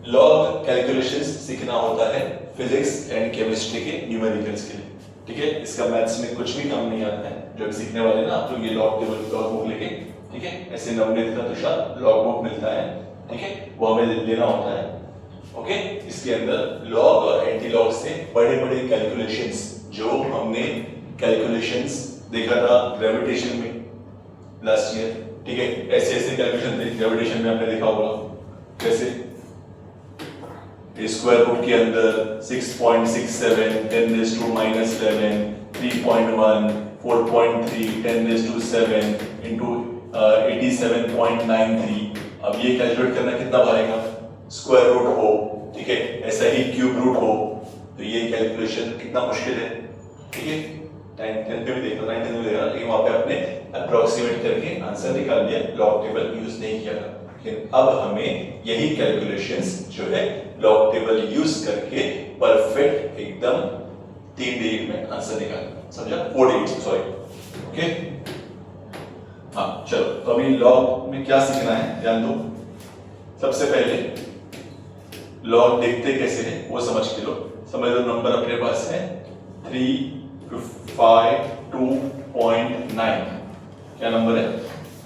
Log calculations सीखना होता है फिजिक्स एंड केमिस्ट्री के न्यूमेरिकल्स के लिए, ठीक है। इसका मैथ्स में कुछ भी काम नहीं आता है। जो सीखने वाले ना आप लोग ये लॉग टेबल लॉग बुक लेके, ठीक है, ऐसे नवनीत का तुषार लॉग बुक मिलता है, ठीक है, वो हमें लेना होता है। ओके, इसके अंदर लॉग और एंटी लॉग से बड़े बड़े कैलकुलेशंस, जो हमने कैलकुलेशंस देखा था ग्रेविटेशन में लास्ट ईयर, ठीक है, ऐसे ऐसे कैलकुलेशन थे ग्रेविटेशन में, आपने देखा होगा कैसे स्क्वायर रूट के अंदर 6.67 10⁻⁻11 3.1 4.3 10⁻7 into 87.93। अब ये कैलकुलेट करना कितना भारेगा, स्क्वायर रूट हो, ठीक है, ऐसा ही क्यूब रूट हो, तो ये कैलकुलेशन कितना मुश्किल है, ठीक है। 10th में भी देखो, 9th में भी देखा, लेकिन वहां पे आपने अप्रोक्सीमेट करके आंसर निकाल दिया, लॉग टेबल यूज नहीं किया था। लेकिन अब हमें यही कैलकुलेशंस जो है लॉग टेबल यूज करके परफेक्ट एकदम 3 डिजिट में आंसर निकालना, समझा, 4 डिजिट, सॉरी, ओके। हाँ चलो, तो अभी लॉग में क्या सीखना है ध्यान दो। सबसे पहले लॉग देखते कैसे है वो समझ के लो। समझ लो नंबर अपने पास है 352.9, क्या नंबर है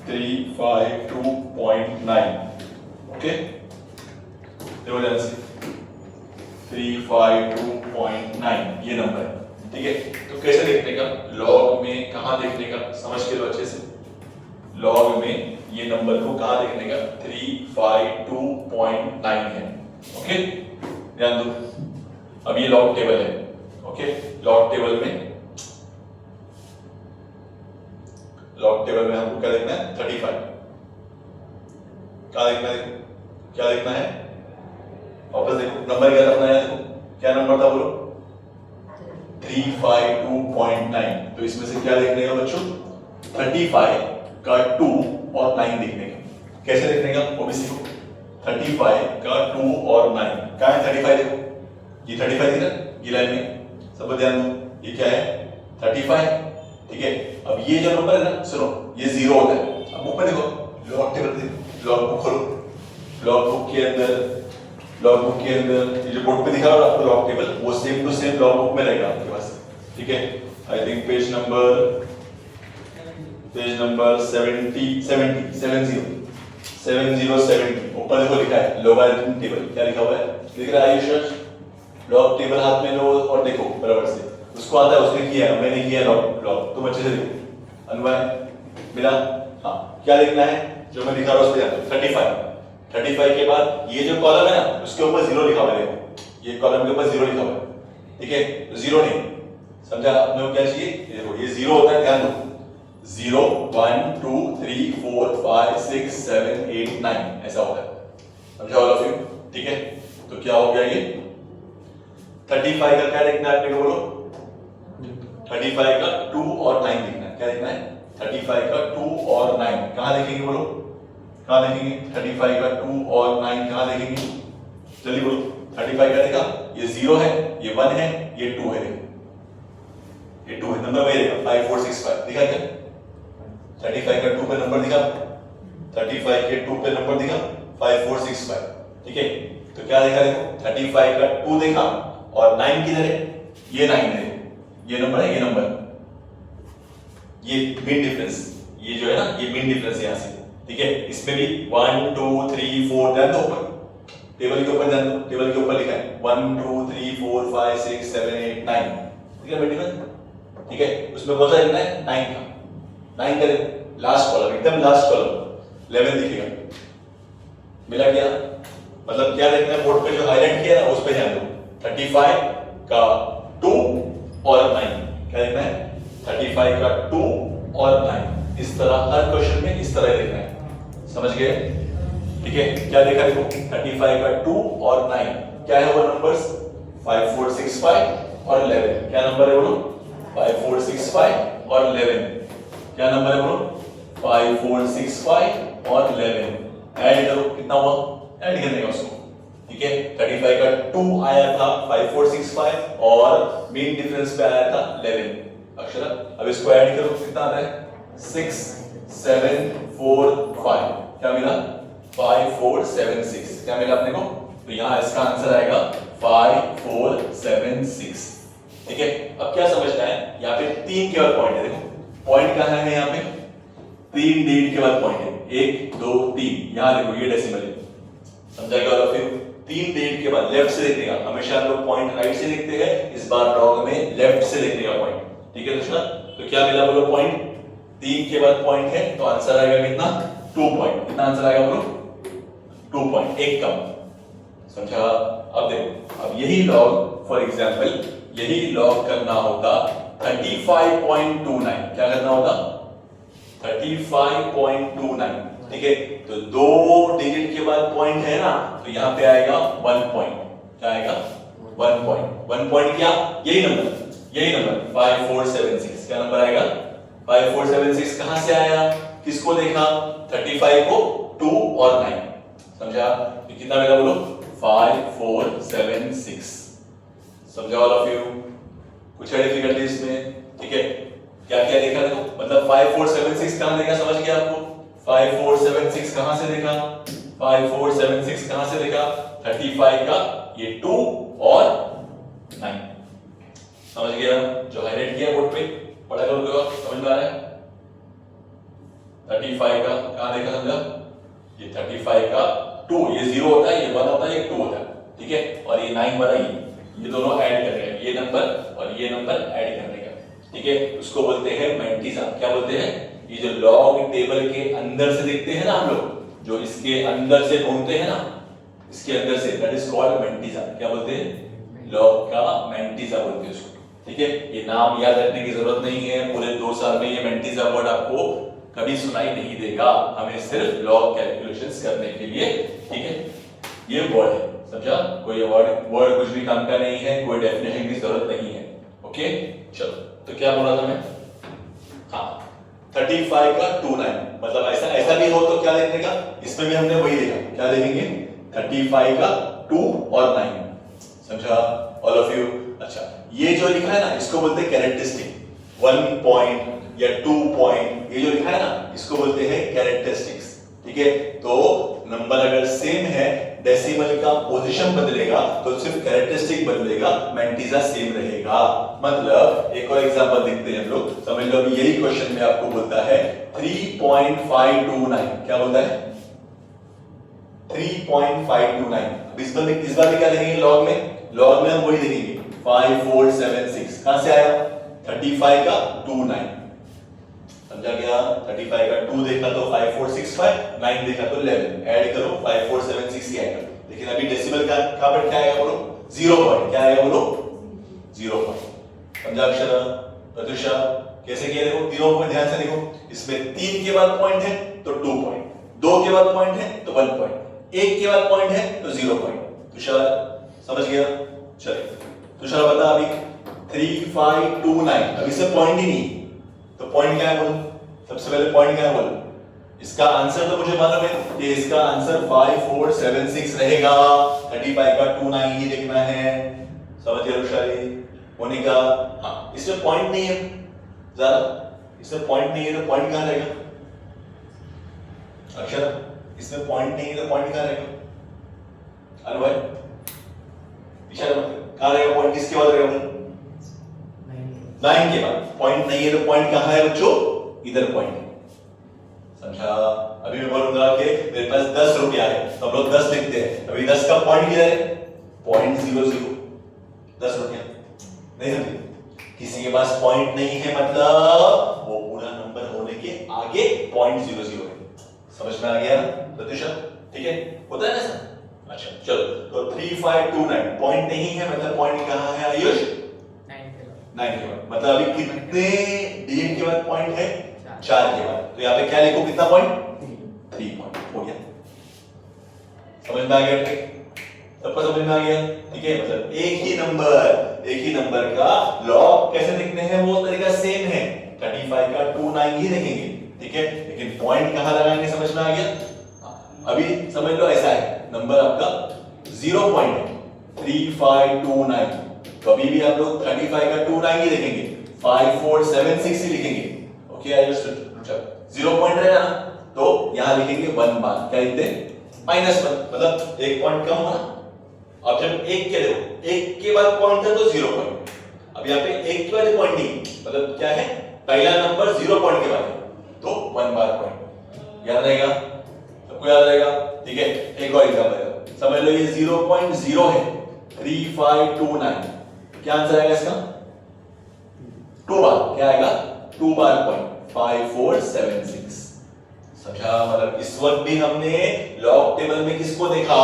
352.9, ओके, देखो ध्यान से 352.9 ये नंबर है, ठीक है। तो कैसे देखने का, लॉग में कहां देखने का, समझ के लो अच्छे से। लॉग में ये नंबर को कहां देखने का, 352.9 है, ओके, ध्यान दो। अब ये लॉग टेबल है, ओके। लॉग टेबल में हमको क्या देखना है, 35, क्या देखना है, क्या देखना है, वापस देखो नंबर क्या रखना है, देखो क्या नंबर था बोलो, 352.9। तो इसमें से क्या देखने का बच्चों, 35 का 2 और 9 देखने का। कैसे देखने का वो भी सीखो। 35 का 2 और 9, क्या है 35, देखो ये 35 दिख रहा है ये लाइन में, सब ध्यान दो, ये क्या है 35, ठीक है। अब ये जो नंबर है ना, सुनो, ये 0 होता है। अब बुक में देखो, लॉग टेबल देखो, लॉग बुक खोलो, लॉग बुक के अंदर ये जो बोर्ड पे दिखा रहा है आपको लॉग टेबल, वो same to same log book में रहेगा आपके पास, ठीक है। आई थिंक पेज नंबर 70 ऊपर देखो लिखा है लॉगरिथम टेबल, क्या लिखा हुआ है, दिख रहा है आयुष? लॉग टेबल हाथ में लो और देखो बराबर से, उसको आता है, उसने किया, मैंने किया लॉग, तुम अच्छे से देखो, अनवाय मिला, हाँ। क्या देखना है, जो मैं दिखा रहा हूं उस पे ध्यान दो। 35 के बाद ये जो कॉलम है ना, उसके ऊपर 0 लिखा हुआ है, देखो ये कॉलम के ऊपर 0 लिखा हुआ है, ठीक है, 0 नहीं, समझा आपने, क्या चाहिए, देखो ये 0 होता है, ध्यान दो, 0 1 2 3 4 5 6 7 8 9 ऐसा होता है, समझा ऑल ऑफ यू, ठीक है। तो क्या हो गया ये 35 का क्या देखना है आपने, बोलो 35 का 2 और 9 देखना है, क्या देखना है 35 का 2 और 9 कहां देखेंगे, बोलो कहां देखेंगे, 35 का 2 और 9 कहां देखेंगे, जल्दी बोलो। 35 का देखा, ये 0 है, ये 1 है, ये 2 है, ये 2 है, नंबर वही रहेगा 5465, दिखा क्या 35 का 2 पे नंबर दिखा, 35 के 2 पे नंबर दिखा 5465, ठीक है। तो क्या देखा, देखो 35 का 2 देखा और 9 किधर है, ये 9 है, ये नंबर है, ये नंबर, ये मीन डिफरेंस, ये जो है ना, ये मीन डिफरेंस यहां से, ठीक है। इसमें भी 1 2 3 4 ध्यान दो, ऊपर टेबल के ऊपर ध्यान दो, टेबल के ऊपर लिखा है 1 2 3 4 5 6 7 8 9, ठीक है बेटी, ठीक है। उसमें कौन सा लिखना है, 9 का, 9 का लास्ट कॉलम, एकदम लास्ट कॉलम 11 दिखेगा, मिला क्या, मतलब क्या देखना है, बोर्ड पे जो हाईलाइट किया ना उस पे ध्यान दो, 35 का 2 और 9, क्या देखना है 35 का 2 और 9, इस तरह हर क्वेश्चन में इस तरह देखना है, समझ गए, ठीक है। क्या देखा, देखो 35 का 2 और 9 क्या है वो नंबर्स, 5465 और 11, क्या नंबर है बोलो 5465 और 11, क्या नंबर है बोलो 5465 और 11, ऐड करो कितना हुआ, ऐड करने का उसको, ठीक है। 35 का 2 आया था 5465 और मीन डिफरेंस पे आया था 11 अक्षर, अब इसको ऐड करो कितना आता है 6745, क्या मिला 5476, क्या मिला अपने को, तो यहाँ इसका आंसर आएगा 5476। ठीक है, अब क्या समझना है, यहाँ पे 3 के बाद पॉइंट है, देखो पॉइंट कहाँ है, यहाँ पे 3 डिजिट के बाद पॉइंट है, 1 2 3, यहाँ देखो ये डेसिमल है, समझा क्या होगा, फिर 3 डिजिट के बाद लेफ्ट से देखने का, हमेशा हम लोग पॉइंट राइट से देखते हैं, इस बार लॉग में लेफ्ट से देखने का पॉइंट। ठीक है दोस्तों, तो क्या मिला बोलो, पॉइंट 3 के बाद पॉइंट है, तो आंसर आएगा कितना, 2 पॉइंट। कितना आंसर आएगा बोलो, 2 पॉइंट, एक कम, समझा। अब देखो, अब यही लॉग, फॉर एग्जांपल यही लॉग करना होता 35.29, क्या करना होता, 35.29। ठीक है, तो 2 डिजिट के बाद पॉइंट है ना, तो यहाँ पे आएगा 1 पॉइंट, क्या आएगा 1 पॉइंट। 1 पॉइंट क्या, यही नंबर 5476, क्या नंबर आएगा 5476। कहां से आया, किसको देखा, 35 को, 2 और 9, समझा। तो कितना मिला बोलो, 5476। समझा ऑल ऑफ यू, कुछ है डिफिकल्टी इसमें। ठीक है, क्या क्या देखा देखो, मतलब 5476 कहां देखा, समझ गया आपको, 5476 कहां से देखा, 5476 कहां से देखा, 35 का ये 2 और 9, समझ गया, जो हाईलाइट किया बोर्ड पे, पढ़ा करो, समझ में आ रहा है। 35 का कहां देखा, समझा, ये 35 का 2, ये 0 होता है, ये 1 होता है, ये 2 होता है। ठीक है, और ये 9 वाला ये दोनों ऐड कर रहे हैं, ये नंबर और ये नंबर ऐड करने का। ठीक है, उसको बोलते हैं मैंटीसा। क्या बोलते हैं, ये जो लॉग टेबल के अंदर से देखते हैं ना हम लोग, जो इसके अंदर से ढूंढते हैं ना, इसके अंदर से, दैट इज कॉल्ड मैंटीसा। क्या बोलते हैं, लॉग का मैंटीसा बोलते हैं उसको। ठीक है, ये नाम याद रखने की जरूरत नहीं है, पूरे 2 साल में ये मैंटीसा वर्ड आपको कभी सुनाई नहीं देगा, हमें सिर्फ लॉग कैलकुलेशंस करने के लिए। ठीक है, ये वर्ड है, समझा, कोई वर्ड कुछ भी काम का नहीं है, कोई डेफिनेशन की जरूरत नहीं है। ओके, चलो, तो क्या बोला था मैं, हाँ 35 का 2 9, मतलब ऐसा भी हो तो क्या देखने का, इसमें भी हमने वही देखा, क्या देखेंगे, 35 का 2 और 9, समझा ऑल ऑफ यू। अच्छा, ये जो लिखा है ना, इसको बोलते हैं कैरेक्टरिस्टिक। 1 पॉइंट या 2 पॉइंट, ये जो लिखा है ना, इसको बोलते हैं कैरेक्टरिस्टिक्स। ठीक है, तो नंबर अगर सेम है, डेसिमल का पोजीशन बदलेगा तो सिर्फ कैरेक्टरिस्टिक बदलेगा, मैंटीसा सेम रहेगा। मतलब एक और एग्जांपल देखते हैं हम लोग, समझ लो अभी यही क्वेश्चन में आपको बोलता है 3.529, क्या बोलता है 3.529। इस बार क्या देखेंगे, लॉग में हम वही देखेंगे 5476। कहां से आया, 35 का 2 9, समझा गया। 35 का 2 देखा तो 5465, 9 देखा तो 11, ऐड करो 5476 ही आएगा। लेकिन अभी डेसिमल का कहां पर क्या आएगा बोलो, 0 पॉइंट, क्या आएगा बोलो 0 पॉइंट। समझा अक्षर, प्रत्युषा कैसे किया, देखो तीनों को ध्यान से देखो, इसमें 3 के बाद पॉइंट है तो 2 पॉइंट, 2 के बाद पॉइंट है तो 1 पॉइंट, 1 के बाद पॉइंट है तो 0 पॉइंट। तुषार समझ गया, चलिए तुषार बता, अभी 3529, अभी से पॉइंट ही नहीं, तो पॉइंट क्या है बोलो, सबसे पहले पॉइंट क्या है बोलो, इसका आंसर तो मुझे मालूम है कि इसका आंसर 5476 रहेगा, 35 का 29 ही देखना है, समझ गए रुशाली, मोनिका। हाँ, इसमें पॉइंट नहीं है, जरा इसमें पॉइंट नहीं है तो पॉइंट कहां रहेगा, अक्षर इसमें पॉइंट नहीं है तो पॉइंट कहां रहेगा, अनु भाई इशारा मत कहां रहेगा पॉइंट, किसके बाद रहेगा, 9 के बाद। पॉइंट नहीं है तो पॉइंट कहां है बच्चों, इधर पॉइंट है, समझा। अभी मैं बोलूंगा कि मेरे पास 10 रुपया है तो हम लोग 10 लिखते हैं, अभी 10 का पॉइंट किधर है, पॉइंट 00, 10 रुपया नहीं समझे, किसी के पास पॉइंट नहीं है मतलब वो पूरा नंबर होने के आगे पॉइंट 00 है, समझ में आ गया प्रत्युषा, ठीक है, होता है ना सर। अच्छा चलो, तो 3529 पॉइंट नहीं है मतलब पॉइंट कहां है आयुष, 9 के बाद, मतलब अभी कितने डिजिट के बाद पॉइंट है, 4 के बाद, तो यहाँ पे क्या लिखो, कितना पॉइंट, 3 पॉइंट, हो गया, समझ में आ गया, सबको समझ में आ गया, ठीक है। मतलब एक ही नंबर का लॉग कैसे लिखने हैं वो तरीका सेम है, 35 का 29 ही देखेंगे, ठीक है, लेकिन पॉइंट कहां लगाएंगे समझ में आ गया। अभी समझ लो ऐसा है, नंबर आपका 0 पॉइंट है 3529, कभी भी आप लोग 35 का 29 ही देखेंगे, 5476 ही लिखेंगे, ओके आई अंडरस्टूड। 0 पॉइंट रहेगा ना तो यहां लिखेंगे 1 बार, क्या लिखते हैं, -1, मतलब 1 पॉइंट कम हुआ, अब जब एक के देखो, एक के बाद पॉइंट है तो 0 पॉइंट, अब यहाँ पे एक के बाद पॉइंट नहीं, मतलब क्या है, पहला नंबर 0 पॉइंट के बाद है तो 1 बार पॉइंट। याद रहेगा सबको, याद रहेगा, ठीक है। एक और एग्जांपल है, समझ लो ये 0.0 है, 3529, क्या आंसर आएगा इसका? 2 बार, क्या आएगा? 2 बार पॉइंट, 5476। समझा? मतलब इस वक्त भी हमने लॉग टेबल में किसको देखा?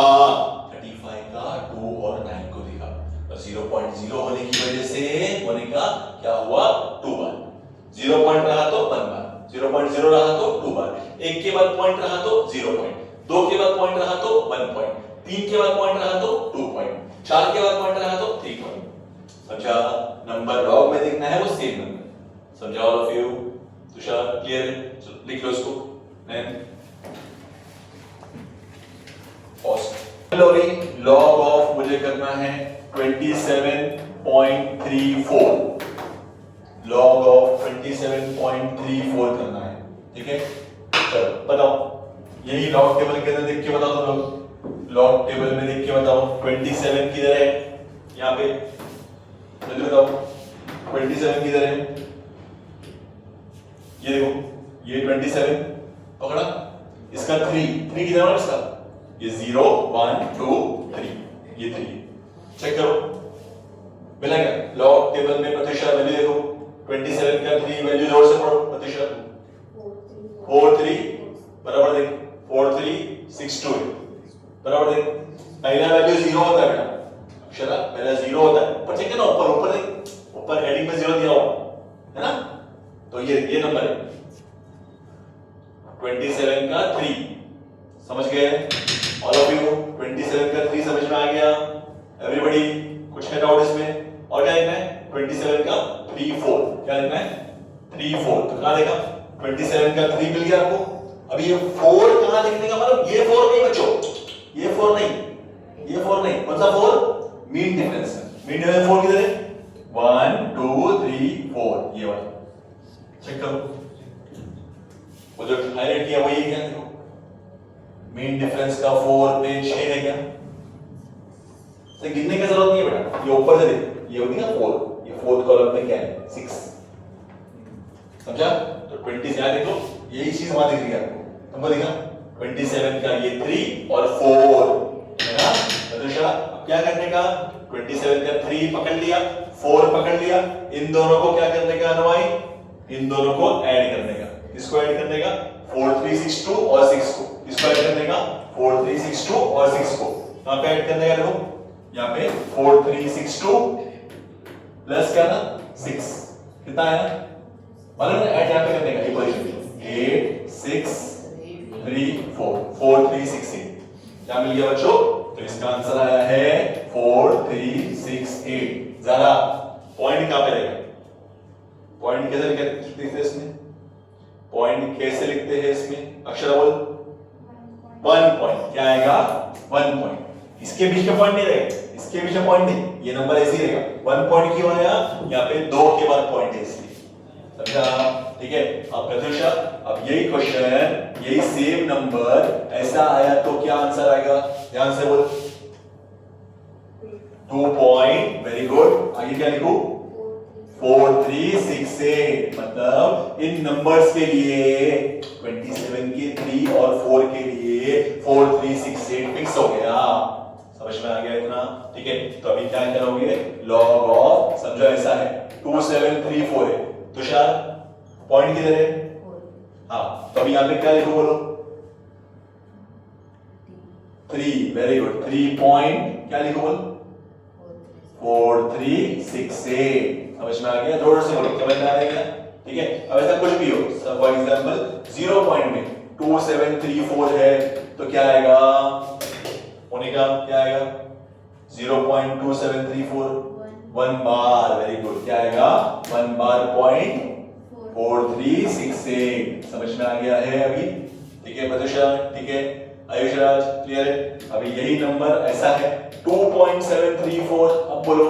35 का 2 और 9 को देखा, और 0.0 होने की वजह से होने का क्या हुआ? 2 बार। 0 पॉइंट रहा तो 1 बार, 0.0 रहा तो 2 बार, एक के बाद पॉइंट रहा तो 0 पॉइंट, 2 के बाद पॉइंट रहा तो 1 पॉइंट, 3 के बाद पॉइंट रहा तो 2 पॉइंट, 4 के बाद पॉइंट रहा तो 3 पॉइंट। समझा? नंबर लॉग में देखना है वो सेम नंबर। समझा all of you? Tushar clear है? लिख लो इसको। लॉग ऑफ मुझे करना है 27.34, लॉग ऑफ 27.34 करना है, ठीक है। चलो बताओ, यही लॉग टेबल के अंदर देख के बताओ तुम लोग, लॉग टेबल में देख के बताओ 27 किधर है? यहाँ पे जल्दी बताओ 27 किधर है? ये देखो, ये 27 पकड़ा, इसका 3 किधर है? इसका ये 0 1 2 3, ये 3 चेक करो, मिला क्या? लॉग टेबल में प्रतिशत वैल्यू देखो, 27 का 3 वैल्यू जोड़ से पढ़ो, प्रतिशत 4 3 बराबर देख, 4 3 6 2 बराबर देख। पहला वैल्यू 0 होता है बेटा, अक्षरा पहला 0 होता है, ऊपर चेक करना, ऊपर देख, ऊपर हेडिंग में 0 दिया हुआ है ना, तो ये नंबर है 27 का 3, समझ गए ऑल ऑफ यू? 27 का 3 समझ में आ गया एवरीबॉडी? कुछ है डाउट इसमें? और क्या लिखना है? 27 का 3 4, क्या लिखना है? 3 4, तो कहां देखा? 27 का 3 मिल गया आपको। अब ये 4 कहां लिखने का मतलब, ये 4 नहीं बच्चों, ये 4 नहीं, ये 4 नहीं, कौन सा 4? Mean difference. मीन डिफरेंस 4 किधर है? 1 2 3 4, ये वाला चेक करो, वो जो हाईलाइट किया वही है क्या? देखो मीन डिफरेंस का 4 पे 6 है क्या? से गिनने की जरूरत नहीं है बेटा, ये ऊपर से देख, ये होगी ना 4, ये 4th कॉलम में क्या है? 6। समझा? तो 20 से देखो, यही चीज वहां दिख रही है आपको, तुमको दिखा 27 का ये 3 और 4 है ना? तो अब क्या करने का? 27 का 3 पकड़ लिया, 4 पकड़ लिया, इन दोनों को क्या करने का अनुवाई? इन दोनों को ऐड करने का। इसको ऐड करने का 4362 और 6 को, इसको ऐड करने का 4362 और 6 को, कहां पे ऐड करने का? देखो यहाँ पे 4362 प्लस क्या ना 6, कितना है ना? मालूम है? ऐड यहाँ पे करने का, 8 6 3 4 4368, क्या मिल गया बच्चों? तो इसका आंसर आया है 4368। जरा पॉइंट कहां पे रहेगा? पॉइंट कैसे लिखते हैं इसमें? पॉइंट कैसे लिखते हैं इसमें? अक्षर बोल। 1 पॉइंट, क्या आएगा? 1 पॉइंट, इसके बीच में पॉइंट नहीं रहेगा, इसके बीच में पॉइंट नहीं, ये नंबर ऐसे ही रहेगा। 1 पॉइंट क्यों आया? यहाँ पे 2 के बाद पॉइंट है इसलिए। समझा? ठीक है। अब प्रत्युषा, अब यही क्वेश्चन, यही सेम नंबर ऐसा आया तो क्या आंसर आएगा? ध्यान से बोल। 2 पॉइंट, वेरी गुड। आगे क्या लिखूं? 4368, मतलब इन नंबर्स के लिए 27 के 3 और 4 के लिए 4368 फिक्स हो गया। समझ में आ गया इतना? ठीक है। तो अभी क्या करोगे? लॉग ऑफ, समझो ऐसा है 2734 है, तुषार पॉइंट किधर है? हाँ, तो अभी यहाँ पे क्या लिखो बोलो? 3, वेरी गुड। 3 पॉइंट क्या लिखो बोलो? 4368। समझ में आ गया? जोर से बोलो, समझ में आ गया? ठीक है। अब ऐसा कुछ भी हो, फॉर एग्जांपल 0 पॉइंट में 2734 है तो क्या आएगा? होने का क्या आएगा? 0.2734 1 बार, वेरी गुड। क्या आएगा? 1 बार पॉइंट 4368। समझ में आ गया है अभी? ठीक है प्रत्युषा, ठीक है आयुष राज, क्लियर है? अभी यही नंबर ऐसा है 2.734, अब बोलो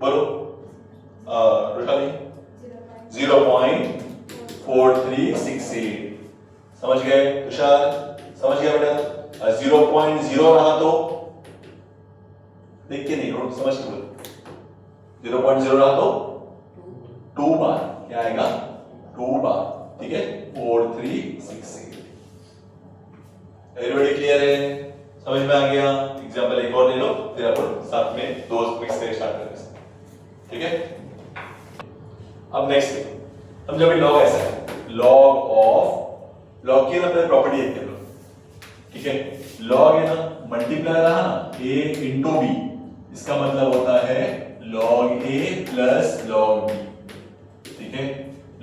बोलो रोशानी 0.4368। समझ गए तुषार? समझ गया बेटा? 0.0 रहा तो देख के नहीं, समझ के बोलो। 0.0 रहा तो 2 बार क्या आएगा, 2 बार, ठीक है। 4 3 6 8। एवरीबॉडी क्लियर है, समझ में आ गया? एग्जांपल एक और ले लो, फिर अपन साथ में दो मिक्स करके स्टार्ट करेंगे, ठीक है। अब नेक्स्ट समझो भाई, लॉग ऐसा है, लॉग ऑफ, लॉग की ना पहले प्रॉपर्टी एक कर लो, ठीक है। लॉग है ना, मल्टीप्लाई रहा ना a इंटू बी, इसका मतलब होता है log a plus log b, ठीक है।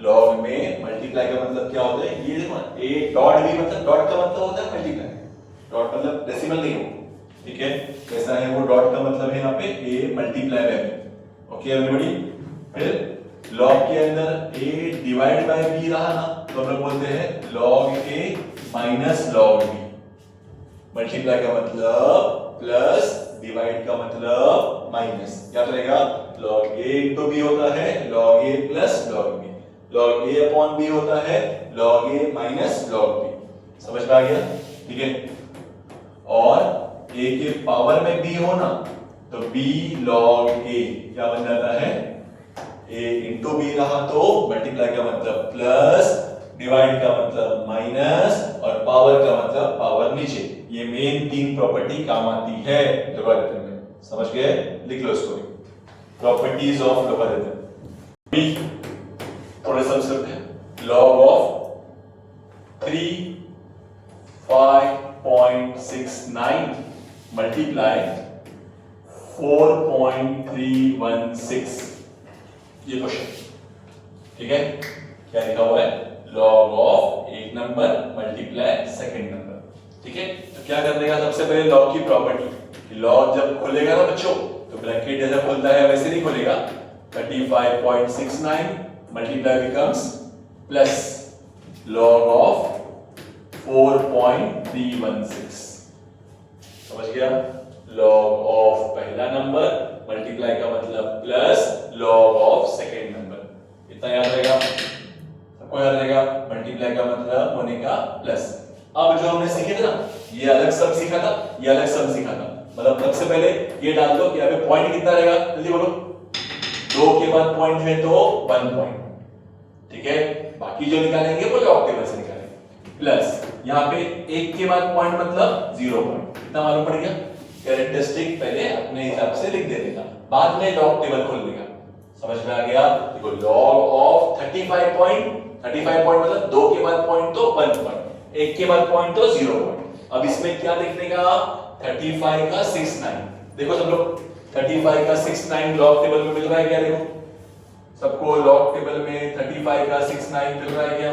log में मल्टीप्लाई का मतलब क्या होता है, ये देखो ना, a डॉट b मतलब डॉट का मतलब होता है मल्टीप्लाई, डॉट मतलब डेसिमल नहीं हो, ठीक है। कैसा है वो डॉट का मतलब है यहाँ पे a multiply by b, okay everybody. फिर log के अंदर a डिवाइड बाय b रहा ना, तो हम लोग बोलते हैं log a minus log b। Multiply का मतलब प्लस, डिवाइड का मतलब माइनस, क्या रहेगा, log a इंटू b होता है log a plus log b, log a upon b होता है log a minus log b। समझ में आ गया, ठीक है। और a के पावर में b हो ना, तो b log a क्या बन जाता है, a इंटू b रहा तो मल्टीप्लाई का मतलब प्लस, डिवाइड का मतलब माइनस, और पावर का मतलब पावर नीचे। ये मेन 3 प्रॉपर्टी काम आती है लोगारिथम में, समझ गए? लिख लो इसको, प्रॉपर्टीज ऑफ लोगारिथम। बी थोड़े समझ सकते हैं, लॉग ऑफ 35.69 मल्टीप्लाई 4.316, ये क्वेश्चन, ठीक है। क्या लिखा हुआ है, लॉग ऑफ एक नंबर मल्टीप्लाई सेकंड नंबर, ठीक है। तो क्या करने का, सबसे पहले लॉग की प्रॉपर्टी, लॉग जब खोलेगा ना बच्चों, तो ब्रैकेट जैसा खुलता है वैसे नहीं खुलेगा। 35.69 multiply becomes plus log of 4.316, समझ गया? लॉग ऑफ पहला नंबर मल्टीप्लाई का मतलब plus log of second number, इतना याद रहेगा, सबको याद रहेगा। मल्टीप्लाई का मतलब होने का प्लस। अब जो हमने सीखे थे ना, ये अलग सब सीखा था, ये अलग सब सीखा था, मतलब सबसे पहले ये डाल दो कि यहाँ पे पॉइंट कितना रहेगा, जल्दी बोलो। 2 के बाद पॉइंट है तो 1 पॉइंट, ठीक है। बाकी जो निकालेंगे वो लॉग टेबल से निकालेंगे, प्लस यहाँ पे 1 के बाद पॉइंट मतलब 0 पॉइंट, कितना मालूम पड़ गया। कैरेक्टरिस्टिक पहले अपने हिसाब से लिख देने का, बाद में लॉग टेबल खोल देगा, समझ में आ गया? देखो लॉग ऑफ 35 पॉइंट मतलब 2 के बाद पॉइंट तो 1 पॉइंट, 1 के बाद पॉइंट तो 0 पॉइंट। अब इसमें क्या देखने का, 35 का 69, देखो सब लोग 35 का 69 लॉग टेबल में मिल रहा है क्या, देखो सबको लॉग टेबल में 35 का 69 मिल रहा है क्या,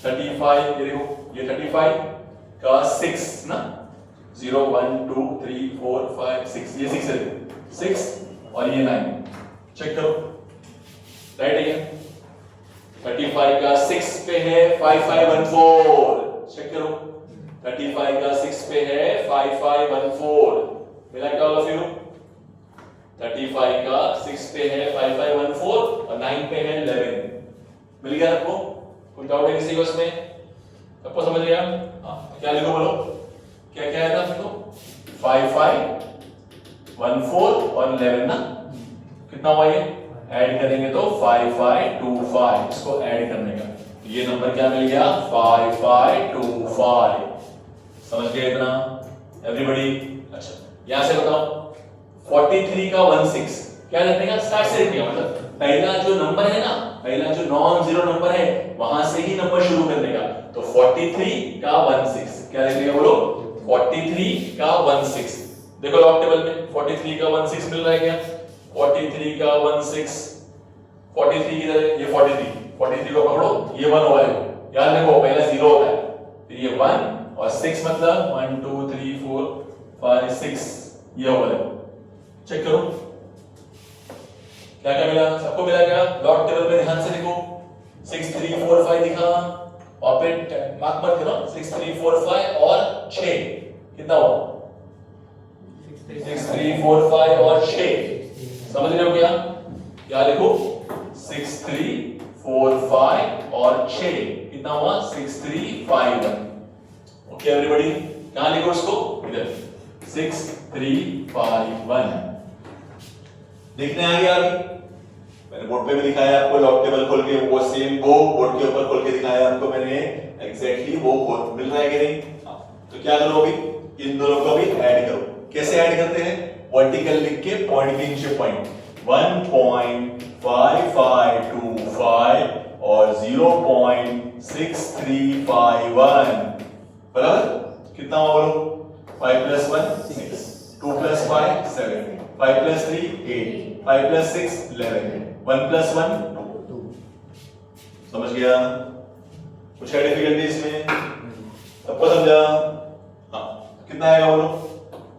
35, ये देखो ये 35 का 6 ना, 0 1 2 3 4 5 6, ये 6 है, 6 और ये 9, चेक करो राइट है क्या। 35 का 6 पे है 5514, चेक करो। 35 का 6 पे है 5514, मिला क्या ऑल ऑफ यू? 35 का 6 पे है 5514 और 9 पे है 11, मिल गया आपको? कोई डाउट है किसी को इसमें? सबको समझ गया? हाँ, क्या लिखो बोलो, क्या क्या है ना, देखो 5514 और 11 ना, कितना हुआ ये? ऐड करेंगे तो 5525, इसको ऐड करने का, ये नंबर क्या मिल गया, 5525, समझ गए इतना एवरीबॉडी? अच्छा यहां से बताओ 43 का 16, क्या लिखने का, स्टार्ट से लिखने का, मतलब पहला जो नंबर है ना, पहला जो नॉन जीरो नंबर है वहां से ही नंबर शुरू करने का। तो 43 का 16 क्या लिखने का बोलो, 43 का 16, देखो लॉग टेबल में 43 का 16 मिल रहा है क्या, 43 का 16, 43 किधर है, ये 43 को पकड़ो, ये 1 होगा, याद रखो पहला 0 होता है, फिर ये 1 और 6 मतलब 1 2 3 4 5 6, ये होगा, चेक करो क्या क्या मिला, सबको मिला क्या? लॉग टेबल में ध्यान से देखो, 6 3 4 5 दिखा, और फिर मार्क मत करो, 6 3 4 5 और 6, कितना हुआ, 6 3 4 5 और 6, समझ रहे हो क्या? क्या लिखो, 6 3 4 5 और 6, कितना हुआ, 6 3 5 1, ओके एवरीबॉडी? कहां लिखो उसको, इधर 6 3 5 1 देखने आ गया। अभी मैंने बोर्ड पे भी दिखाया आपको, लॉग टेबल खोल के वो सेम वो बोर्ड के ऊपर खोल के दिखाया आपको मैंने, एग्जैक्टली वो मिल रहा है कि नहीं। तो क्या करो अभी, इन दोनों को भी ऐड करो। कैसे ऐड करते हैं, वर्टिकल लिख के पॉइंट के नीचे पॉइंट, 1.5525 और 0.6351 बराबर कितना हुआ बोलो, 5 + 1 6, 2 + 5 7, 5 + 3 8, 5 + 6 11, 1 + 1 2। समझ गया, कुछ है डिफिकल्टी इसमें, सबको समझा। हाँ कितना आएगा बोलो,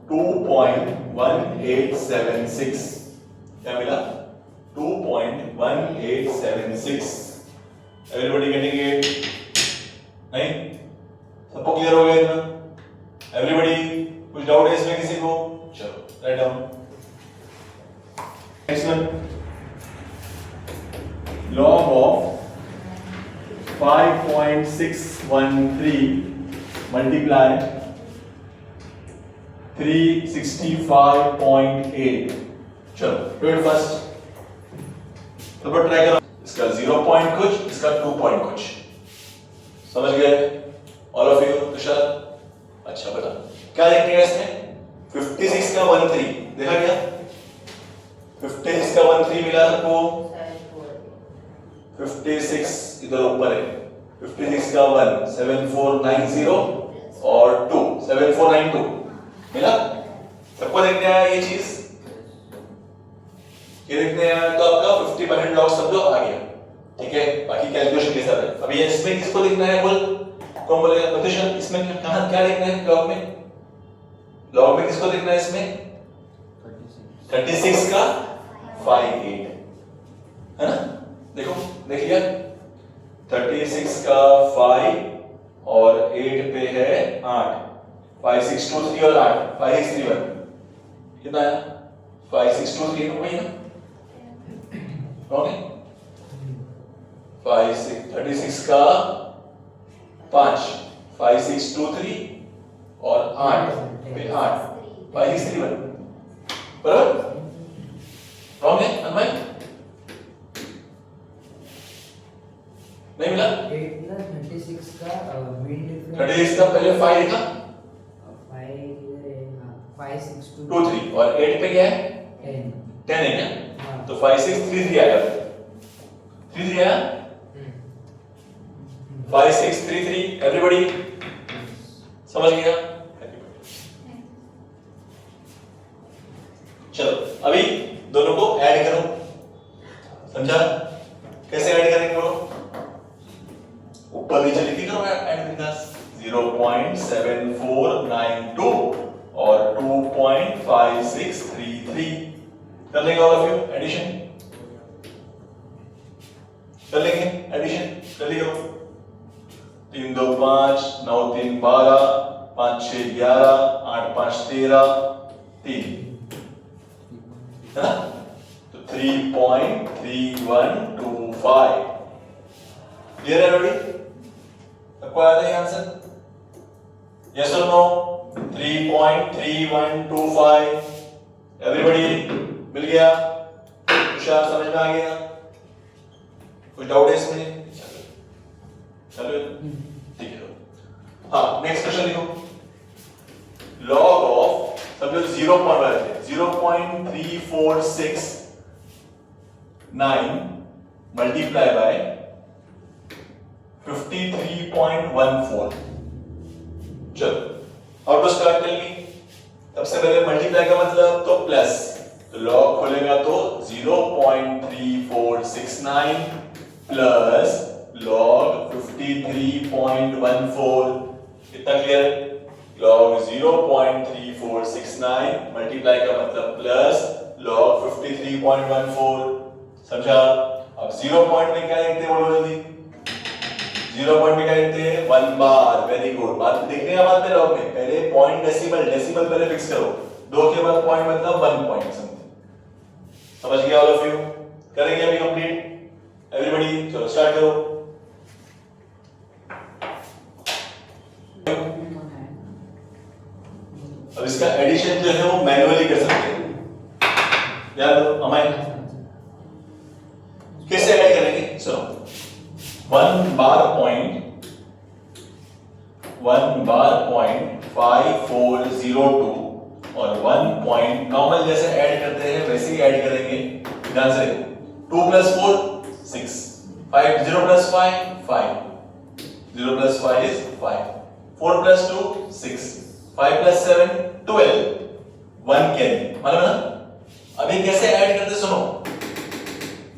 2.1876 क्या मिला, 2.1876। एवरीबॉडी गेटिंग इट, नहीं सबको क्लियर हो गया इतना, एवरीबॉडी कुछ डाउट है इसमें किसी को, चलो write down. Next one, log of 5.613 multiply 365.8। चलो डू इट फर्स्ट, तो ट्राई करो, इसका 0 पॉइंट कुछ, इसका 2 पॉइंट कुछ, समझ गए ऑल ऑफ यू। तुषार अच्छा बता क्या देखते हैं इसमें, 56 का 13 देखा क्या, 56 का 13 मिला सबको, 56 इधर ऊपर है, 56 का 1 7490 और 2 7492 मिला सबको, देखते हैं ये चीज, ये देखते हैं तो आपका 50% लॉग समझो आ गया, ठीक है। बाकी कैलकुलेशन के साथ है। अभी इसमें किसको लिखना है बोल, कौन बोलेगा प्रतिशत, इसमें कहां क्या लिखना है लॉग में, लॉग में किसको लिखना है इसमें, 36 का 58 है ना, देखो देख लिया, 36 का 5 और 8 पे है 8, 5 6 2 3 और 8 5 6 3 1 कितना आया, 5 6 2 3 वही ना, ओके 5 6 36 का 5 5 6 2 3 और 8 पे 8 5 6 3 1 बराबर, रॉन्ग है अनमय, नहीं मिला 36 का मीन डिफरेंस, 36 का पहले 5 लिखा, 5 6 2 3 और 8 पे क्या है 10 है क्या, तो 5 6 3 3 आएगा, 3 3 आया, 5 6 3 3 एवरीबॉडी समझ गया। चलो अभी दोनों को ऐड करो, समझा कैसे ऐड करेंगे बोलो, ऊपर नीचे लिखी करो ऐड बिंदास, 0.7492 और 2.5633 कर लेंगे ऑल ऑफ यू, एडिशन कर लेंगे, एडिशन कर लियो, 3 2 5 9 3 12 5 6 11 8 5 13 3 है ना, तो 3.3125 क्लियर है एवरीबॉडी, सबको आया था ये आंसर, यस और नो, 3.3125 एवरीबॉडी मिल गया, तुषार समझ में आ गया, कुछ डाउट है इसमें, चलो ठीक है। हाँ नेक्स्ट क्वेश्चन लिखो, लॉग ऑफ समझो 0.3469 मल्टीप्लाई बाय 53.14। चलो how to start, tell me, सबसे पहले मल्टीप्लाई का मतलब तो प्लस, तो लॉग खोलेगा तो 0.3469 प्लस log 53.14 कितना क्लियर, log 0.3469 मल्टीप्लाई का मतलब प्लस log 53.14, समझा। अब 0 पॉइंट में क्या लिखते हैं बोलो जल्दी, 0 पॉइंट में क्या लिखते हैं 1 बार, वेरी गुड, बात देखने का बात है लॉग में, पहले पॉइंट डेसिमल डेसिमल पहले फिक्स करो, 2 के बाद पॉइंट मतलब 1 पॉइंट समथिंग, समझ गया ऑल ऑफ यू, करेंगे अभी कंप्लीट एवरीबॉडी, चलो स्टार्ट करो। इसका एडिशन जो है वो मैन्युअली कर सकते हैं। याद रखो हमारे कैसे ऐड करेंगे, सुनो 1 बार पॉइंट 5402 और 1 पॉइंट नॉर्मल जैसे ऐड करते हैं वैसे ही ऐड करेंगे। ध्यान से 2 + 4 6 5 0 + 5 5 0 + 5 is 5 4 + 2 6 5 + 7 12 1 कैरी मालूम है ना। अभी कैसे ऐड करते सुनो,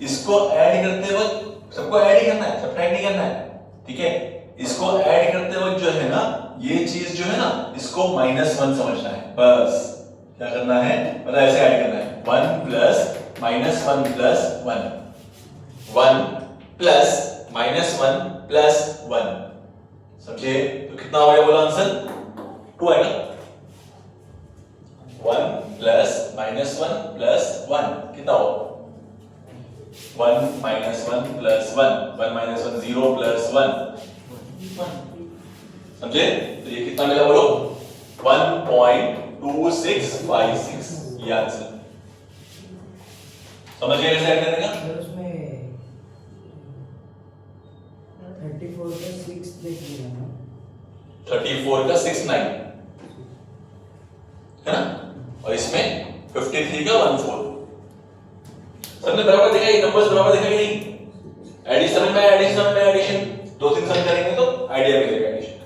इसको ऐड करते वक्त सबको ऐड ही करना है, सब्ट्रैक्ट नहीं करना है, ठीक है। इसको ऐड करते वक्त जो है ना ये चीज जो है ना इसको -1 समझना है, बस क्या करना है मतलब ऐसे ऐड करना है 1 + -1 + 1 1 + -1 + 1 समझे। तो कितना हो गया बोला आंसर 2 आएगा। 1 + -1 + 1 कितना हो 1 - 1 + 1 1 - 1 0 + 1 समझे। तो ये कितना मिला बोलो 1.2656 ये आंसर। समझ गए कैसे ऐड करने का। सर उसमें 34 का 6 देख लिया ना, 34 का 6 9 है ना, और इसमें 53 का 14। सबने बराबर देखा, ये नंबर्स बराबर देखा कि नहीं। एडिशन में एडिशन 2-3 सम करेंगे तो आइडिया मिलेगा एडिशन,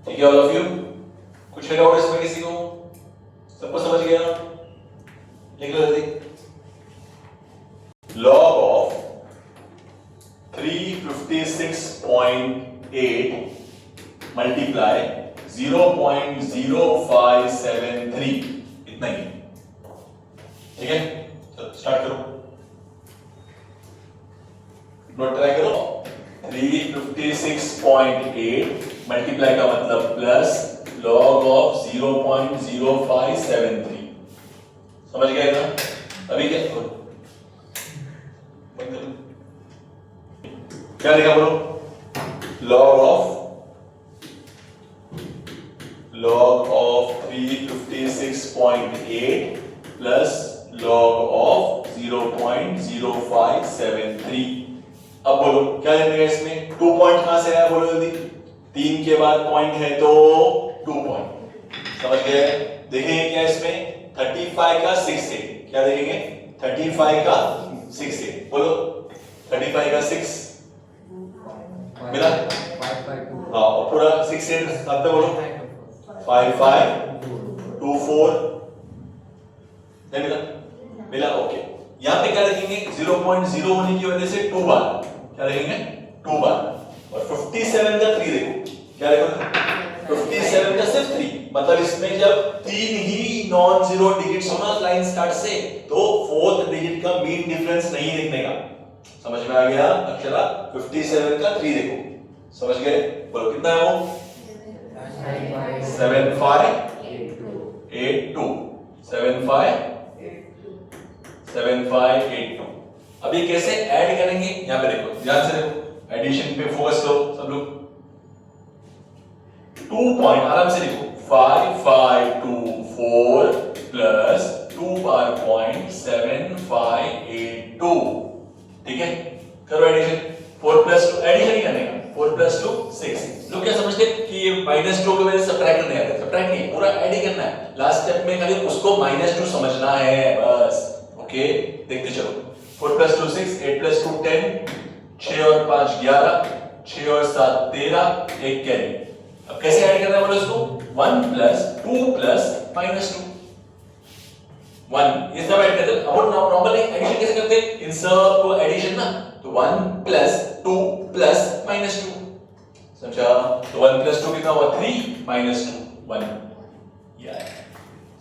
ठीक है। ऑल ऑफ यू कुछ है डाउट इसमें किसी को, सबको समझ गया, लिख लो जल्दी। log of 356.8 multiply 0.0573 इतना ही, ठीक है। तो स्टार्ट करो, नोट ट्राई करो। 356.8 मल्टीप्लाई का मतलब प्लस log of 0.0573 समझ गए ना। अभी क्या लिखा बोलो log of 356.8 plus log of 0.0573। अब बोलो क्या लिखेगा इसमें, 2 पॉइंट कहां से आया बोलो जल्दी, 3 के बाद पॉइंट है तो 2 पॉइंट, समझ गए। देखेंगे क्या इसमें 35 का 6 से, क्या देखेंगे 35 का 6 से, बोलो 35 का 6 मिला, 552 हाँ, और पूरा 6 से साथ में बोलो 5524 नहीं मिला, मिला, ओके। यहां पे क्या लिखेंगे 0.0 होने की वजह से 2 बार, क्या लिखेंगे 2 बार, और 57 का 3 देखो, क्या लिखोगे 57 का सिर्फ 3, मतलब इसमें जब 3 ही नॉन जीरो डिजिट्स हो ना लाइन स्टार्ट से, तो 4th डिजिट का मीन डिफरेंस नहीं देखने का, समझ में आ गया अक्षरा। 57 का 3 देखो, समझ गए, बोलो कितना है वो 7582 7582। अभी कैसे ऐड करेंगे यहां पे देखो, ध्यान से देखो, एडिशन पे फोकस करो सब लोग। 2 पॉइंट आराम से लिखो 5524 प्लस 2 बार पॉइंट 7582, ठीक है। करो एडिशन, 4 + 2 एडिशन ही करने का, 4 + 2 6। लोग क्या समझते हैं कि ये -2 की वजह से सब्ट्रैक्ट करने आता है, सब्ट्रैक्ट नहीं, पूरा ऐड ही करना है। लास्ट स्टेप में खाली उसको -2 समझना है बस, ओके। देखते चलो 4 + 2 6, 8 + 2 10, 6 और 5 11, 6 और 7 13, एक कैरी। अब कैसे ऐड करना है बोलो इसको 1 + 2 + -2 1, ये सब ऐड करते हैं। अब नॉर्मली एडिशन कैसे करते हैं, इन सब को एडिशन ना, तो 1 + 2 + -2 समझा। तो 1 + 2 कितना हुआ 3 -2 1, ये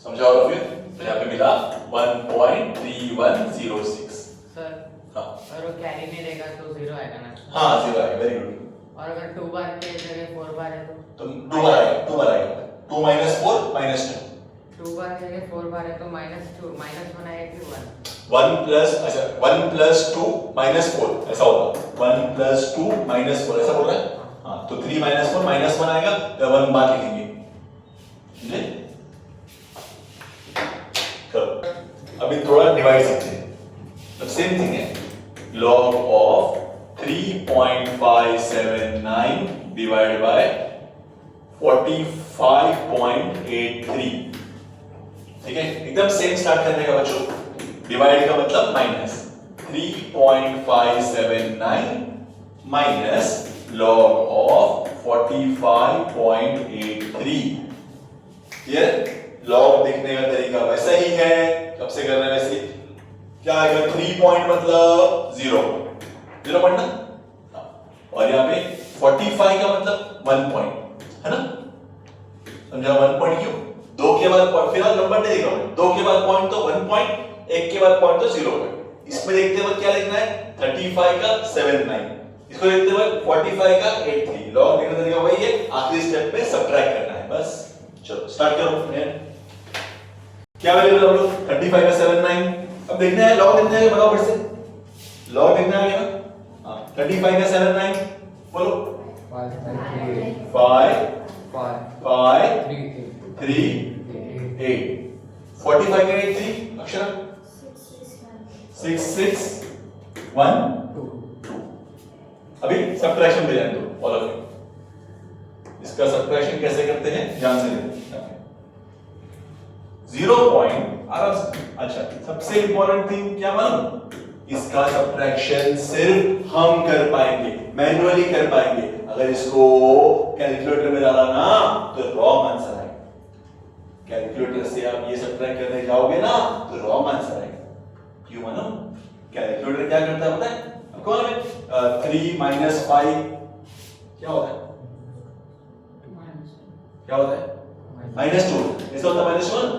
समझा और फिर तो यहाँ पे मिला 1.3106। सर हाँ और वो कैरी नहीं रहेगा तो 0 आएगा ना। हाँ 0 आएगा, वेरी गुड। और अगर 2 बार के जगह 4 बार है तो 2 बार आएगा, 2 बार आएगा, 2 - 4 -2, 2 बार के जगह 4 बार है तो -2 -1 आएगा कि 1। 1 प्लस अच्छा 1 + 2 -4 ऐसा होगा, 1 + 2 -4 ऐसा बोल रहा है। हाँ तो 3 - 4 -1 आएगा, तो 1 बार लिखेंगे, समझे। अभी थोड़ा डिवाइड सकते हैं, तो सेम थिंग है, log of 3.579 डिवाइड बाय 45.83, ठीक है, एकदम सेम स्टार्ट करने का बच्चों, डिवाइड का मतलब minus 3.579 minus log of 45.83, clear? log देखने का तरीका वैसा ही है, कब से करना है वैसे, क्या आएगा 3 पॉइंट मतलब 0 पॉइंट ना, और यहाँ पे 45 का मतलब 1 पॉइंट है ना, समझा? 1 पॉइंट क्यों, 2 के बाद फिलहाल नंबर नहीं देगा, 2 के बाद पॉइंट तो 1 पॉइंट, 1 के बाद पॉइंट तो 0 पॉइंट। इसमें देखते वक्त क्या लिखना है, 35 का 79, इसको देखते वक्त 45 का 83, लॉग देखने का तरीका वही है, आखिरी स्टेप पे सब्ट्रैक्ट करना है बस। चलो स्टार्ट करो, क्या वैल्यू हम लोग 35 का 79, अब देखना है लॉग देखना है, बताओ फिर से लॉग देखना है ना, हां 35 का 79 बोलो 5 3 8, 45 का 83 अक्षर 6 6 1 2, अभी सब्ट्रैक्शन पे जाएंगे ऑल ऑफ यू, इसका सब्ट्रैक्शन कैसे करते हैं ध्यान से देखो, 0 पॉइंट आराम से, अच्छा सबसे इंपॉर्टेंट थिंग क्या मालूम, इसका सब्ट्रैक्शन सिर्फ हम कर पाएंगे, मैन्युअली कर पाएंगे, अगर इसको कैलकुलेटर में डाला ना तो रॉन्ग आंसर आएगा, कैलकुलेटर से आप ये सब्ट्रैक्ट करने जाओगे ना तो रॉन्ग आंसर आएगा, क्यों मालूम, कैलकुलेटर क्या करता है पता है आपको, 3 माइनस 5 क्या होता है, क्या होता है -2, ऐसा होता है -1,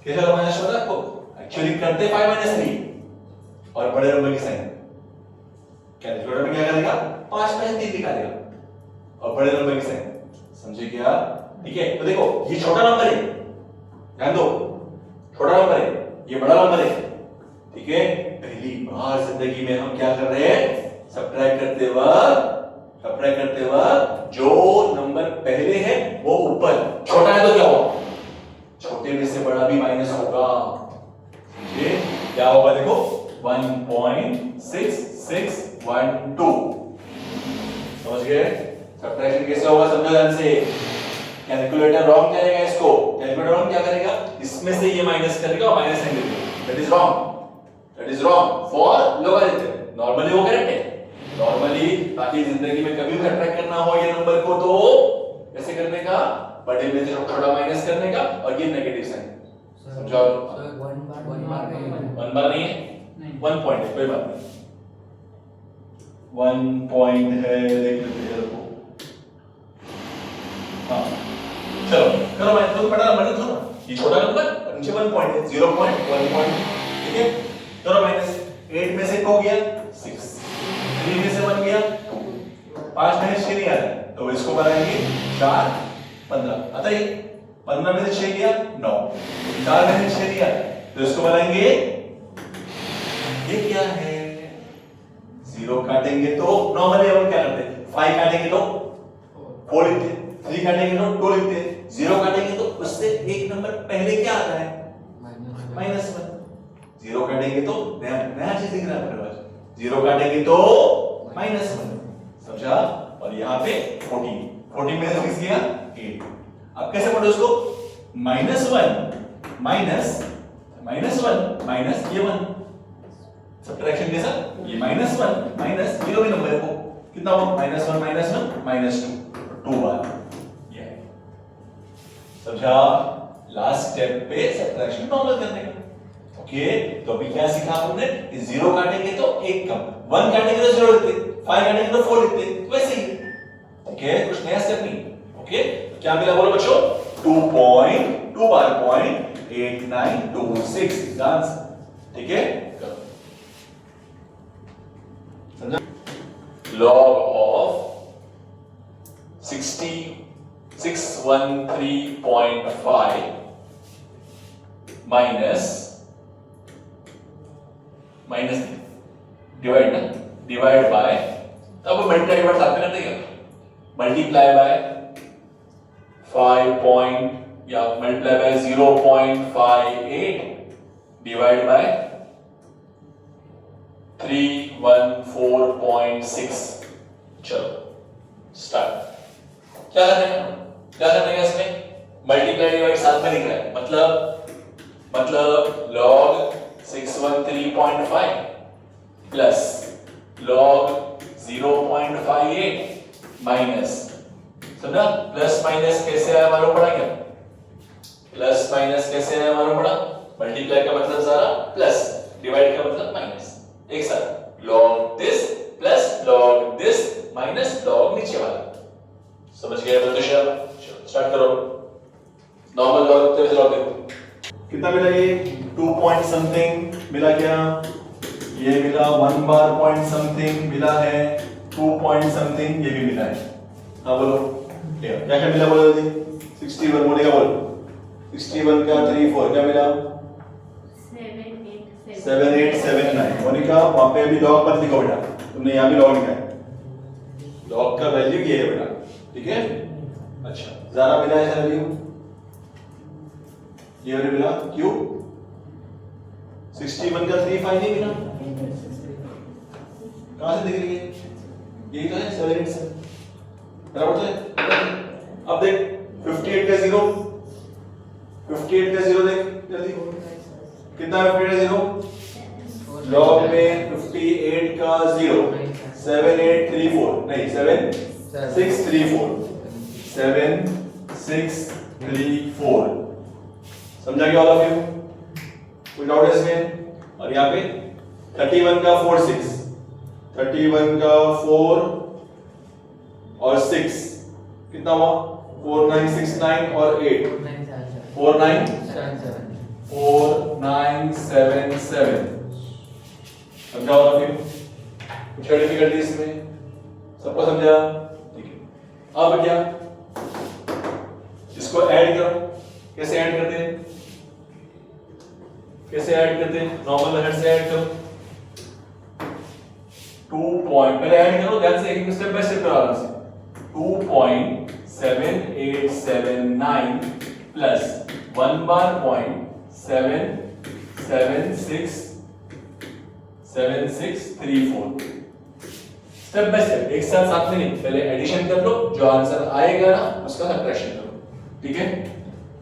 कैसे होता है -1 आपको, एक्चुअली करते 5 - 3 और बड़े नंबर की साइन, कैलकुलेटर में क्या करेगा 5 - 3 निकालेगा और बड़े नंबर की साइन, समझे क्या, ठीक है? तो देखो ये छोटा नंबर है, ध्यान दो, छोटा नंबर है, ये बड़ा नंबर है, ठीक है? पहली बार जिंदगी में हम क्या कर रहे हैं, सब्ट्रैक्ट करते वक्त जो नंबर पहले है वो ऊपर, छोटा है तो क्या होगा, छोटे में से बड़ा भी माइनस होगा, ये क्या होगा देखो 1.6612, समझ गए? सब्ट्रैक्शन कैसे होगा समझो ध्यान से, कैलकुलेटर रॉन्ग करेगा इसको, कैलकुलेटर रॉन्ग क्या करेगा, इसमें से ये माइनस करेगा और माइनस साइन देगा, that is wrong for logarithm, normally वो करेक्ट है, नॉर्मली बाकी जिंदगी में कभी भी सब्ट्रैक्ट करना हो ये नंबर को तो कैसे करने का, बड़े में से छोटा माइनस करने का और ये नेगेटिव साइन, समझो? 1 बार नहीं है, 1 पॉइंट है, कोई बात नहीं, 1 पॉइंट है, देख लेते हैं देखो, हाँ चलो करो, मैं तो बड़ा नंबर था ना, ये छोटा नंबर और नीचे 1 पॉइंट है, 0 पॉइंट 1 पॉइंट, ठीक है? करो माइनस, 8 में से 2 गया 6, 3 में से 1 गया 2, 5 में से 6 नहीं आ रहा तो इसको बनाएंगे 4 15, आता है 15 में से 6 गया 9, 4 में से 6 नहीं आ रहा तो इसको बनाएंगे, ये क्या है, 0 काटेंगे तो नॉर्मली हम क्या करते हैं, 5 काटेंगे तो 4 लिखते हैं, 3 काटेंगे तो 2 लिखते हैं, 0 काटेंगे तो उससे एक नंबर पहले क्या आता है -1, 0 काटेंगे तो नया चीज दिख रहा है मेरे पास, 0 काटेंगे तो -1, समझा? और यहाँ पे 14 में से 6 गया 8, अब कैसे पढ़ो उसको, -1 माइनस ये 1, सब्ट्रैक्शन कैसा, ये -1 माइनस ये भी नंबर है वो कितना हुआ, -1 -2 बार, ये है, समझा? लास्ट स्टेप पे सब्ट्रैक्शन नॉर्मल करने का, ओके? तो अभी क्या सीखा आपने, 0 काटेंगे तो 1 कम, 1 काटेंगे तो 0 लिखते, 5 काटेंगे तो 4 लिखते, वैसे ही, ठीक है? कुछ नया स्टेप नहीं, ओके? तो क्या मिला बोलो बच्चों, 2 बार 0.8926 आंसर, ठीक है? समझा? log of 613.5 minus divide by, अब मल्टीप्लाई डिवाइड साथ में कर देगा, मल्टीप्लाई बाय 5 पॉइंट या मल्टीप्लाई बाय 0.58 डिवाइड बाय 314.6। चलो स्टार्ट। क्या करेंगे इसमें? मल्टीप्लाई डिवाइड साथ में लिख रहा है, मतलब log 613.5 प्लस log 0.58 माइनस, समझा? प्लस माइनस कैसे आया मालूम पड़ा क्या? प्लस माइनस कैसे आया मालूम पड़ा? मल्टीप्लाई का मतलब सारा प्लस, डिवाइड का मतलब माइनस। एक साथ log this plus log this minus log नीचे वाला। समझ गए बच्चों? चलो स्टार्ट करो। नॉर्मल log कैसे log देखो कितना मिला? ये 2 पॉइंट समथिंग मिला क्या? ये मिला 1 बार पॉइंट समथिंग मिला है, 2 पॉइंट समथिंग ये भी मिला है। हाँ बोलो क्या क्या मिला? बोलो जल्दी। 61 मोनिका बोलो। 61 का 3 4 क्या मिला? 7879। मोनिका वहां पे अभी लॉग मत लिखो बेटा, तुमने यहाँ भी लॉग लिखा है, लॉग का वैल्यू ये है बेटा, ठीक है? अच्छा ज़रा मिला है वैल्यू, ये वाला मिला क्यों? 61 का 3 5 नहीं मिला, कहां से दिख रही है? यही तो है 787 बराबर है। अब देख 58 का 0, 58 का 0 देख जल्दी कितना है? 58 का 0 लॉग में 58 का 0 7834 नहीं 7634 7634। समझा क्या ऑल ऑफ यू? कोई डाउट है इसमें? और यहाँ पे 31 का 4 6, 31 का 4 और 6 कितना हुआ? 4969 और 8 4977। समझा ऑल ऑफ यू? कुछ डिफिकल्टी इसमें? सबको समझा? ठीक है। अब क्या इसको ऐड करो। कैसे ऐड करते हैं? नॉर्मल मेथड से ऐड करो। 2 पॉइंट पहले ऐड करो, ध्यान से एक स्टेप बाय स्टेप करो आराम से। 2.7879 plus 1 bar 0.7634। Step by step, एक साथ में नहीं, पहले एडिशन कर लो, जो आंसर आएगा ना उसका सब्ट्रैक्शन करो, ठीक है?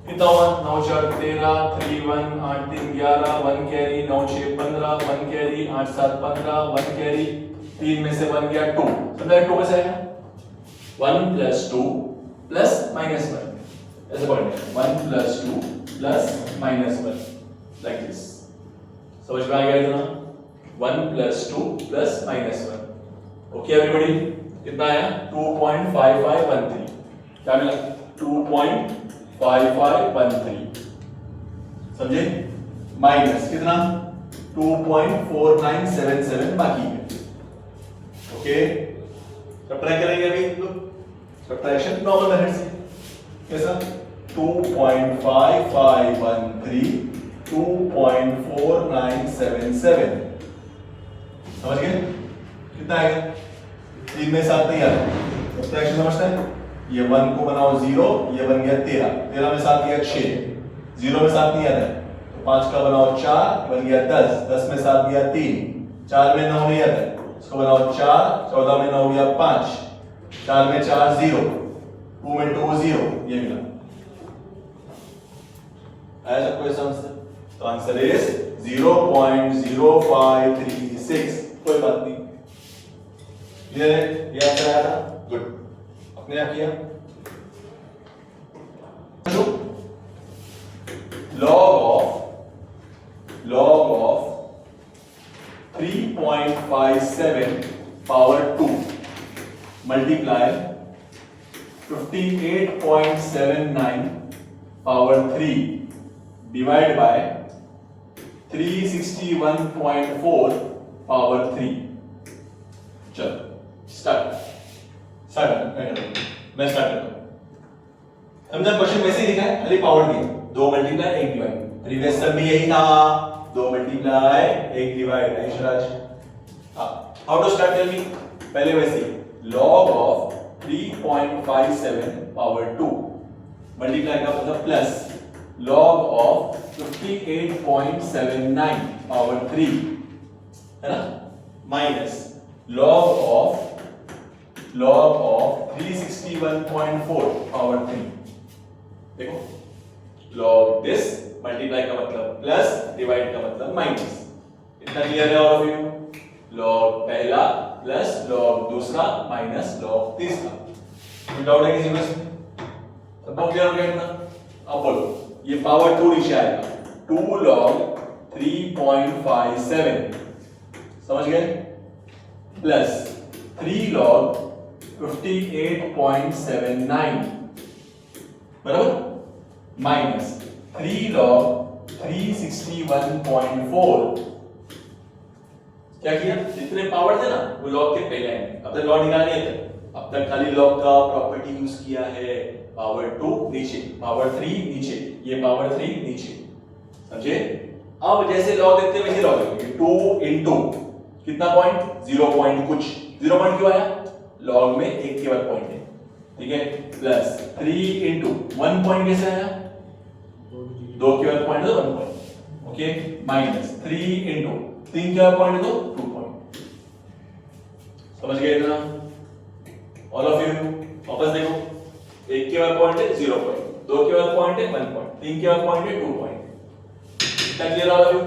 कितना हुआ? 9 4 13 3 1 8 3 11 1 कैरी 9 6 15 1 कैरी 8 7 15 1 कैरी 3 में से 1 गया 2। समझा? 2 कैसे आएगा? 1 प्लस 2 प्लस माइनस 1 ऐसे पढ़ना है। 1 plus 2 plus minus 1 like this. समझ में आ गया इतना? 1 plus 2 plus minus 1। Okay everybody, कितना आया? 2.5513। क्या मिला? 2.5513। समझे? माइनस कितना? 2.4977 बाकी है। ओके, सब्ट्रैक्ट करेंगे अभी लोग। सब्ट्रैक्शन नॉर्मल मेथड से कैसा? 2.5513 2.4977। समझ गए? कितना आएगा? 3 में 7 नहीं आ रहा, सब्ट्रैक्शन समझते हैं? ये 1 को बनाओ 0, ये बन गया 13, 13 में 7 गया 6, 0 में 7 नहीं आता है तो 5 का बनाओ 4, बन गया 10, 10 में 7 गया 3, 4 में 9 नहीं आता है, इसको बनाओ 4, 14 में 9 गया 5, 4 में 4 0, 2 में 2 0, ये मिला। आया सबको इसका आंसर? तो आंसर इज 0.0536। कोई बात नहीं, क्लियर है? ये आंसर आया था, गुड, अपने आप किया। log of 3.57 power 2 multiply 58.79 power 3 divide by 361.4 power 3। चलो स्टार्ट मैं स्टार्ट करता हूं। समझा? क्वेश्चन वैसे ही लिखा है, खाली पावर दिया, 2 मल्टीप्लाई 1 डिवाइड। प्रीवियस सब भी यही था, 2 मल्टीप्लाई 1 डिवाइड। ऐशराज how to start? Tell me. पहले वैसे ही log of 3.57 पावर 2 मल्टीप्लाई का मतलब प्लस log of 58.79 पावर 3 है ना माइनस log of 361.4 पावर 3। देखो log this मल्टीप्लाई का मतलब प्लस डिवाइड का मतलब माइनस। इतना क्लियर है ऑल ऑफ यू? log पहला प्लस log दूसरा माइनस log तीसरा। डाउट है किसी में? सब क्लियर हो गया इतना? अब बोलो ये पावर 2 नीचे आएगा 2 log 3.57 समझ गए प्लस 3 log 58.79 बराबर माइनस 3 log 361.4। क्या किया? जितने पावर थे ना वो log के पहले आएंगे। अब तक log निकालने थे, अब तक खाली log का प्रॉपर्टी यूज किया है। पावर 2 नीचे, पावर 3 नीचे, ये पावर 3 नीचे, समझे? अब जैसे log देते हैं वैसे log देंगे। 2 into कितना पॉइंट? 0 पॉइंट कुछ। 0 पॉइंट क्यों आया? log में एक केवल पॉइंट है, ठीक है? प्लस 3 into 1 पॉइंट कैसे आया? 2 केवल पॉइंट है तो 1 पॉइंट, ओके? माइनस 3 into 3 केवल पॉइंट है तो 2 पॉइंट। समझ गए इतना? ऑल ऑफ यू वापस देखो, एक केवल पॉइंट है 0 पॉइंट, 2 केवल पॉइंट है 1 पॉइंट, 3 केवल पॉइंट है 2 पॉइंट। क्या क्लियर ऑल ऑफ यू?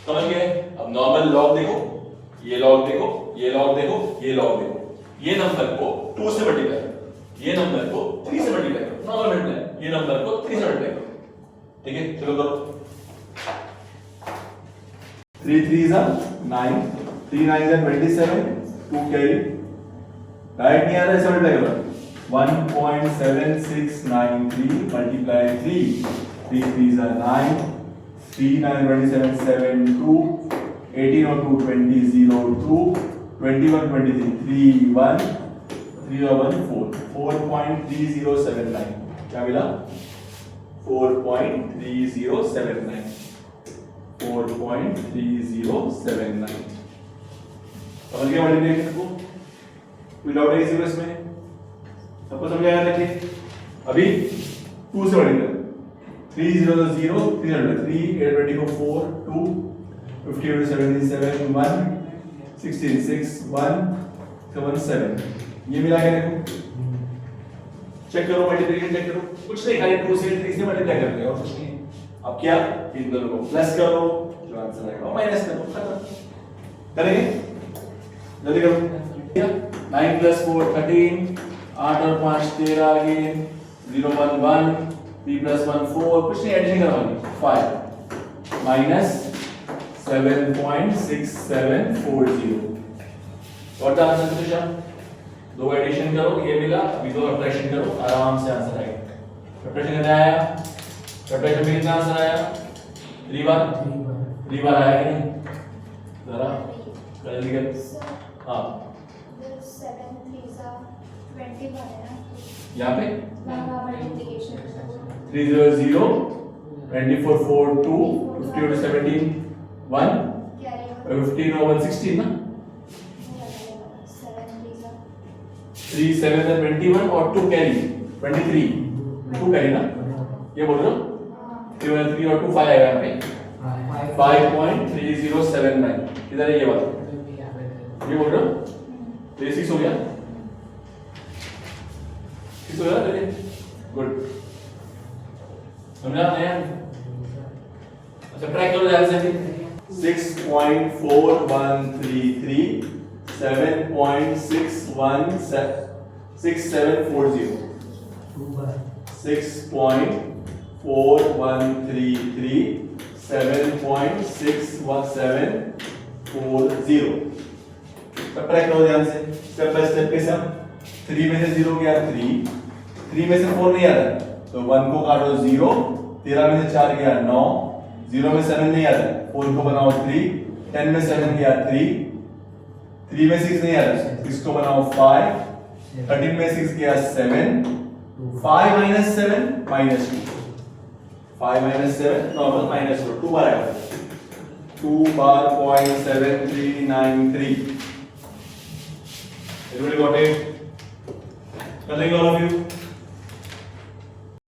समझ गए? अब नॉर्मल लॉग देखो, ये लॉग देखो, ये लॉग देखो, ये लॉग देखो। ये नंबर को 2 से मल्टीप्लाई करो, ये नंबर को 3 से मल्टीप्लाई करो, नॉर्मल मल्टीप्लाई, ये नंबर को 3 से मल्टीप्लाई करो, ठीक है? चलो करो। 3 3 9, 3 9 27, 2 कैरी, राइट नहीं आ रहा है, ऐसे मल्टीप्लाई करो। 1.7693 multiply 3, 3 3s are 9, 3 9 27 7 2, 18 or 2 20 0 2, 21 23 3 1, 3 or 1 4, 4.3079 क्या मिला? 4.3079, 4.3079। समझ गया मल्टीप्लिकेशन को? कोई डाउट है किसी को इसमें? सबको समझ आया? देखिए अभी 2 से मल्टीप्लाई, 3 0 0, 3 3 8 24 4 2, 50 77 1, 16 6 1 7 7। ये मिला के देखो, चेक करो मल्टीप्लिकेशन, चेक करो। कुछ नहीं, खाली 2 से 3 से मल्टीप्लाई कर दो और कुछ नहीं। अब क्या? इन दोनों को प्लस करो, जो आंसर आएगा वो माइनस करो, खत्म। करेंगे? जल्दी करो। 9 + 4 13, 8 और 5 13 अगेन, 0 1 1, 3 + 1 4, कुछ नहीं, एडिशन करवानी, 5 minus 7.6740। What the answer Tushar? 2 addition करो, ये मिला, अभी 2 सब्ट्रैक्शन करो, आराम से आंसर आएगा। सब्ट्रैक्शन कितना आया? सब्ट्रैक्शन में कितना आंसर आया? 3 बार 3 बार आया कि नहीं? जरा जल्दी कर। हां 7 3 20 है ना यहां पे मल्टीप्लिकेशन 3 0 0, 24 4 2, 50 और 17 1, 15 और 1 16 ना, 3 7 और 21 और 2 कैरी 23, 2 कैरी ना, ये बोल रहे हो? 3 और 2 5 आएगा यहाँ पे, 5.3079। इधर है ये वाला, ये बोल रहे हो? तो ये 6 हो गया, 6 हो गया, गुड। समझा नहीं? अच्छा ट्राई करो ध्यान से। 6.4133, 7.6740, 6.4133, 7.61740। सब्ट्रैक्ट करो ध्यान से, स्टेप बाय स्टेप। कैसे? 3 में से 0 गया 3 में से 4 नहीं आ रहा तो 1 को काटो 0, 13 में से 4 गया 9, 0 में 7 नहीं आ रहा 4 को बनाओ 3, 10 में 7 गया 3, 3 में 6 नहीं आ रहा 6 को बनाओ 5, 13 में 6 गया 7, 5 - 7 -2, 5 - 7 नॉर्मल -2, 2 बार आएगा, 2 बार 0.7393। Everybody got it? Nothing all of you?